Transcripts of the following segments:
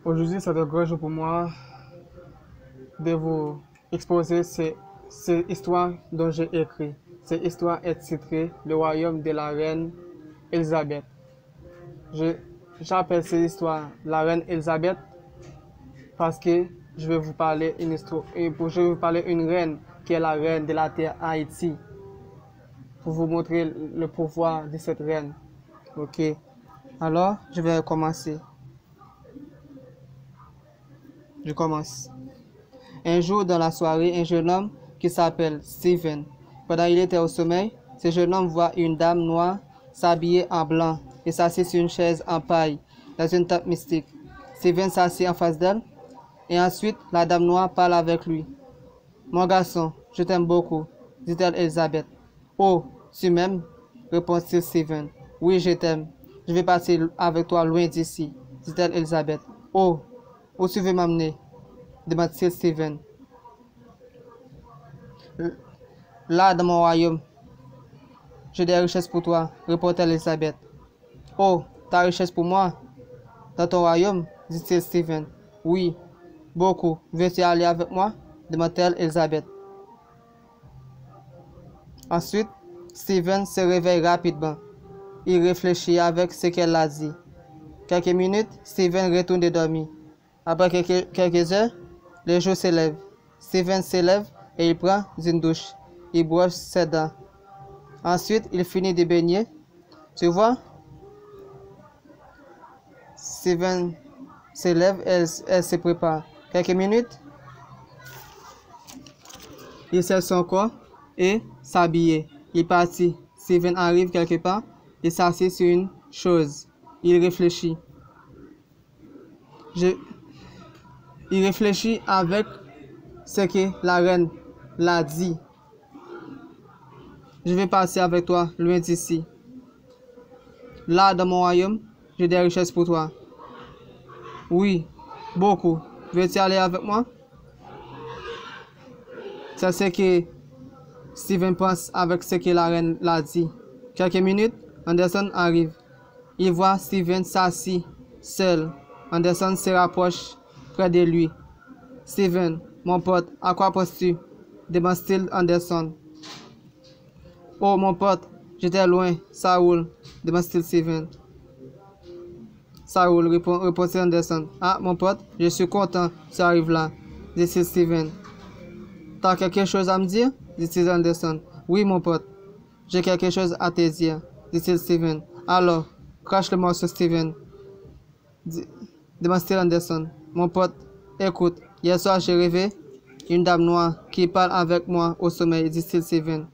Aujourd'hui, c'est un grand jour pour moi de vous exposer cette histoire dont j'ai écrit. Cette histoire est titrée Le royaume de la reine Elisabeth. J'appelle cette histoire la reine Elisabeth parce que je vais vous parler une histoire, je vais vous parler une reine qui est la reine de la terre Haïti, pour vous montrer le pouvoir de cette reine. Ok, alors je vais commencer. Je commence. Un jour dans la soirée, un jeune homme qui s'appelle Steven, pendant qu'il était au sommeil, ce jeune homme voit une dame noire s'habiller en blanc et s'assit sur une chaise en paille dans une tente mystique. Steven s'assit en face d'elle et ensuite la dame noire parle avec lui. Mon garçon, je t'aime beaucoup, dit-elle Elisabeth. Oh, tu m'aimes? Répond-il Steven. Oui, je t'aime. Je vais partir avec toi loin d'ici, dit-elle Elisabeth. Oh, où tu veux m'amener? Demande-t-il Steven. Là, dans mon royaume, j'ai des richesses pour toi, répond-elle Elisabeth. Oh, ta richesse pour moi? Dans ton royaume? Dit-il Steven. Oui, beaucoup. Veux-tu aller avec moi? Demande-t-elle Elisabeth. Ensuite, Steven se réveille rapidement. Il réfléchit avec ce qu'elle a dit. Quelques minutes, Steven retourne dormir. Après quelques heures, le jour se lève. Steven se lève et il prend une douche. Il brosse ses dents. Ensuite, il finit de baigner. Tu vois? Steven se lève et elle se prépare. Quelques minutes, il serre son corps et s'habille. Il partit. Steven arrive quelque part. Il s'assied sur une chose. Il réfléchit. Il réfléchit avec ce que la reine l'a dit. Je vais passer avec toi loin d'ici. Là, dans mon royaume, j'ai des richesses pour toi. Oui, beaucoup. Veux-tu aller avec moi? C'est ce que Steven pense avec ce que la reine l'a dit. Quelques minutes, Anderson arrive. Il voit Steven s'assit seul. Anderson se rapproche près de lui. Steven, mon pote, à quoi penses-tu? Demande-t-il Anderson. Oh, mon pote, j'étais loin. Ça roule, demande-t-il Steven. Ça roule, répond-il Anderson. Ah, mon pote, je suis content que tu arrives là, dit-il Steven. T'as quelque chose à me dire? Dit-il Anderson. Oui, mon pote, j'ai quelque chose à te dire, dit-il Steven. Alors, crache le morceau, Steven, demande-t-il Anderson. Mon pote, écoute, hier soir j'ai rêvé une dame noire qui parle avec moi au sommeil, dit-il Steven.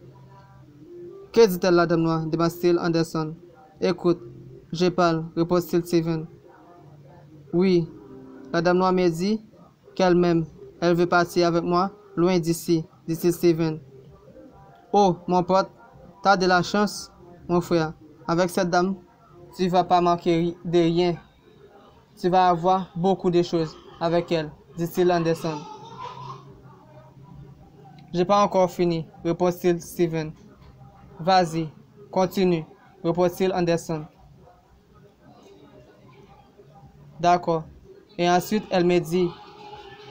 Que dit-elle la dame noire? Demande-t-il Anderson. Écoute, je parle, répond-il Steven. Oui, la dame noire me dit qu'elle m'aime. Elle veut partir avec moi loin d'ici, dit-il Steven. Oh, mon pote, t'as de la chance, mon frère. Avec cette dame, tu ne vas pas manquer de rien. Tu vas avoir beaucoup de choses avec elle, dit-il Anderson. J'ai pas encore fini, répond-il Steven. Vas-y, continue, répond-il Anderson. D'accord. Et ensuite, elle me dit,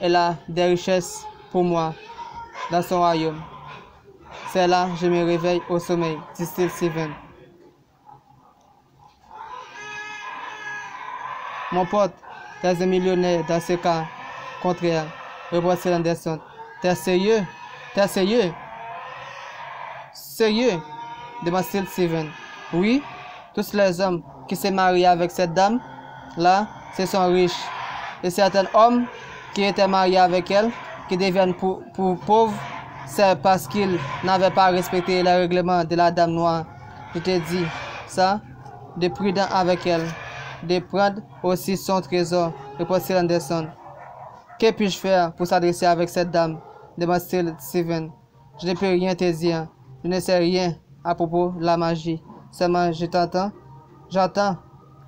elle a des richesses pour moi dans son royaume. C'est là que je me réveille au sommeil, dit-il Steven. Mon pote, t'es un millionnaire dans ce cas contraire, répond-il Anderson. T'es sérieux? T'es sérieux? Sérieux? Demande-t-il Steven. Oui, tous les hommes qui se marient avec cette dame-là, ce sont riches. Et certains hommes qui étaient mariés avec elle, qui deviennent pauvres, c'est parce qu'ils n'avaient pas respecté les règlements de la dame noire. Je te dis ça, de prudent avec elle, de prendre aussi son trésor, répond-il Anderson. Que puis-je faire pour s'adresser avec cette dame? Demande-t-il Steven. Je ne peux rien te dire. Je ne sais rien à propos de la magie. Seulement, j'entends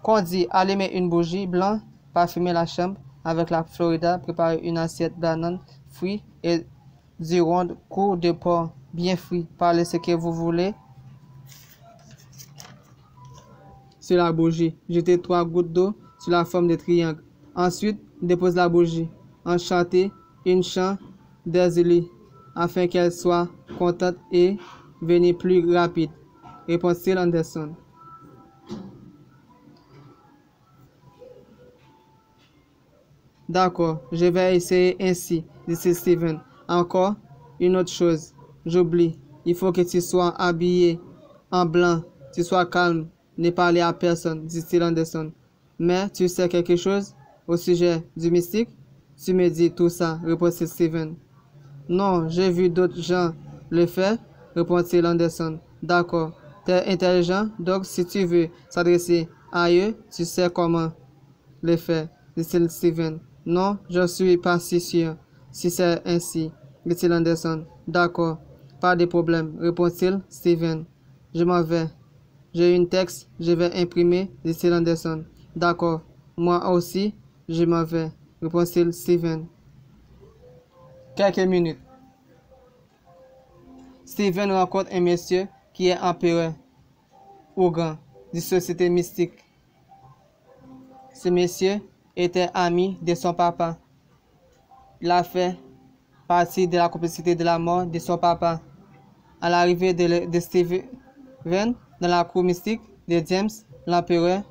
qu'on dit allumer une bougie blanche, parfumer la chambre avec la Florida, préparer une assiette banane, fruits et du rond court de porc bien frit. Parlez ce que vous voulez sur la bougie. Jetez 3 gouttes d'eau sur la forme de triangle. Ensuite, dépose la bougie. Enchantez une chant d'Azuli afin qu'elle soit contente et venir plus rapide. Répond-il Anderson. D'accord, je vais essayer ainsi, dit Steven. Encore une autre chose, j'oublie. Il faut que tu sois habillé en blanc, tu sois calme, ne parler à personne, dit Anderson. Mais tu sais quelque chose au sujet du mystique? Tu me dis tout ça, répond Steven. Non, j'ai vu d'autres gens le faire, répond-il Anderson. D'accord, t'es intelligent, donc si tu veux s'adresser à eux, tu sais comment le faire, dit Steven. Non, je suis pas si sûr. Si c'est ainsi, dit Anderson. D'accord, pas de problème, répond-il Steven. Je m'en vais. J'ai une texte, je vais imprimer, dit Anderson. D'accord, moi aussi, je m'en vais, répond-il Steven. Quelques minutes. Steven rencontre un monsieur qui est empereur Ougan d'une société mystique. Ce monsieur était ami de son papa. Il a fait partie de la complicité de la mort de son papa. À l'arrivée de Steven dans la cour mystique de James, l'empereur,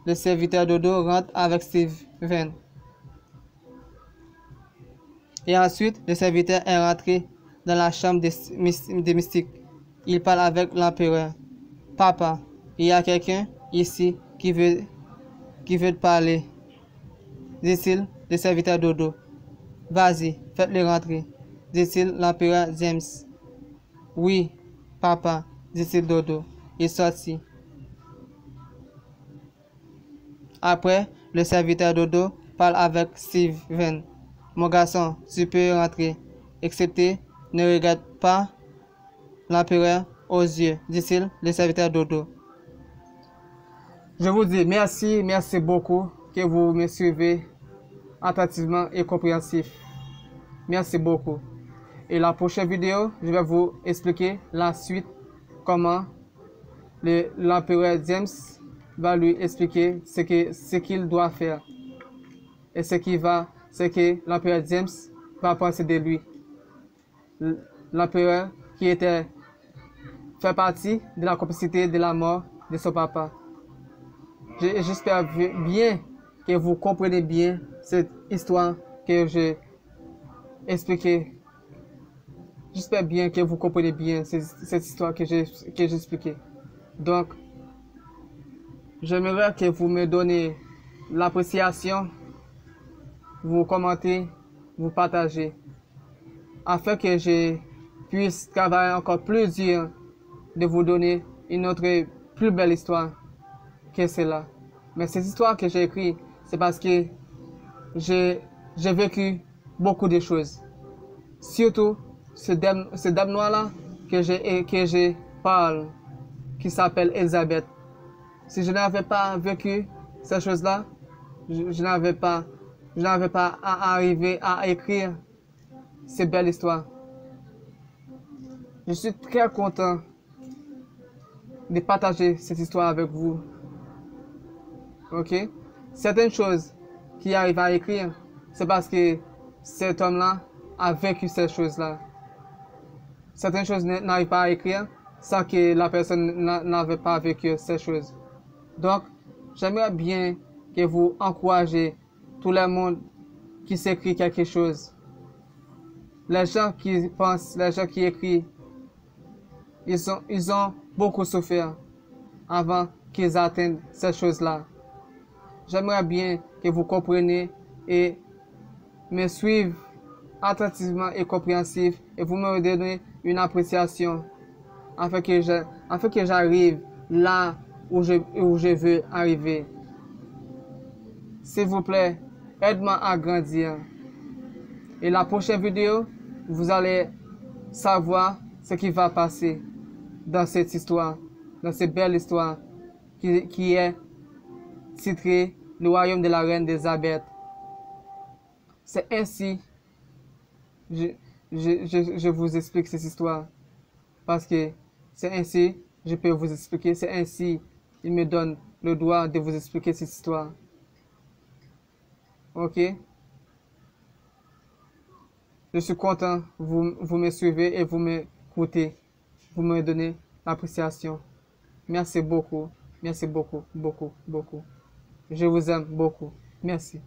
le serviteur Dodo rentre avec Steven. Et ensuite, le serviteur est rentré dans la chambre des mystiques. Il parle avec l'empereur. Papa, il y a quelqu'un ici qui veut te parler, dit-il, le serviteur Dodo. Vas-y, faites-le rentrer, dit-il, l'empereur James. Oui, papa, dit-il Dodo. Il sortit. Après, le serviteur Dodo parle avec Steven. Mon garçon, tu peux rentrer, excepté ne regarde pas l'empereur aux yeux, dit-il, le serviteur Dodo. Je vous dis merci beaucoup que vous me suivez attentivement et compréhensif. Merci beaucoup. Et la prochaine vidéo, je vais vous expliquer la suite, comment l'empereur James va lui expliquer ce qu'il doit faire et ce que l'empereur James va penser de lui. L'empereur qui fait partie de la complicité de la mort de son papa. J'espère bien que vous comprenez bien cette histoire que j'ai expliquée. J'espère bien que vous comprenez bien cette histoire que j'ai expliquée. Donc, j'aimerais que vous me donnez l'appréciation, vous commentez, vous partagez, afin que je puisse travailler encore plus dur de vous donner une autre plus belle histoire que celle-là. Mais cette histoire que j'ai écrite, c'est parce que j'ai vécu beaucoup de choses. Surtout, ce dame noire-là que je parle, qui s'appelle Elisabeth. Si je n'avais pas vécu ces choses-là, je n'avais pas à arriver à écrire cette belle histoire. Je suis très content de partager cette histoire avec vous. Ok? Certaines choses qui arrivent à écrire, c'est parce que cet homme-là a vécu ces choses-là. Certaines choses n'arrivent pas à écrire sans que la personne n'avait pas vécu ces choses. Donc, j'aimerais bien que vous encouragez tout le monde qui s'écrit quelque chose. Les gens qui pensent, les gens qui écrivent, ils ont beaucoup souffert avant qu'ils atteignent ces choses-là. J'aimerais bien que vous compreniez et me suivez attentivement et compréhensif et vous me donnez une appréciation afin que j'arrive là où je veux arriver. S'il vous plaît, aide-moi à grandir. Et la prochaine vidéo, vous allez savoir ce qui va passer dans cette histoire, dans cette belle histoire qui est titrée Le royaume de la reine Elisabeth. C'est ainsi je vous explique cette histoire. Parce que c'est ainsi je peux vous expliquer. C'est ainsi il me donne le droit de vous expliquer cette histoire. Ok? Je suis content, vous me suivez et vous m'écoutez. Vous me donnez l'appréciation. Merci beaucoup. Merci beaucoup, beaucoup, beaucoup. Je vous aime beaucoup. Merci.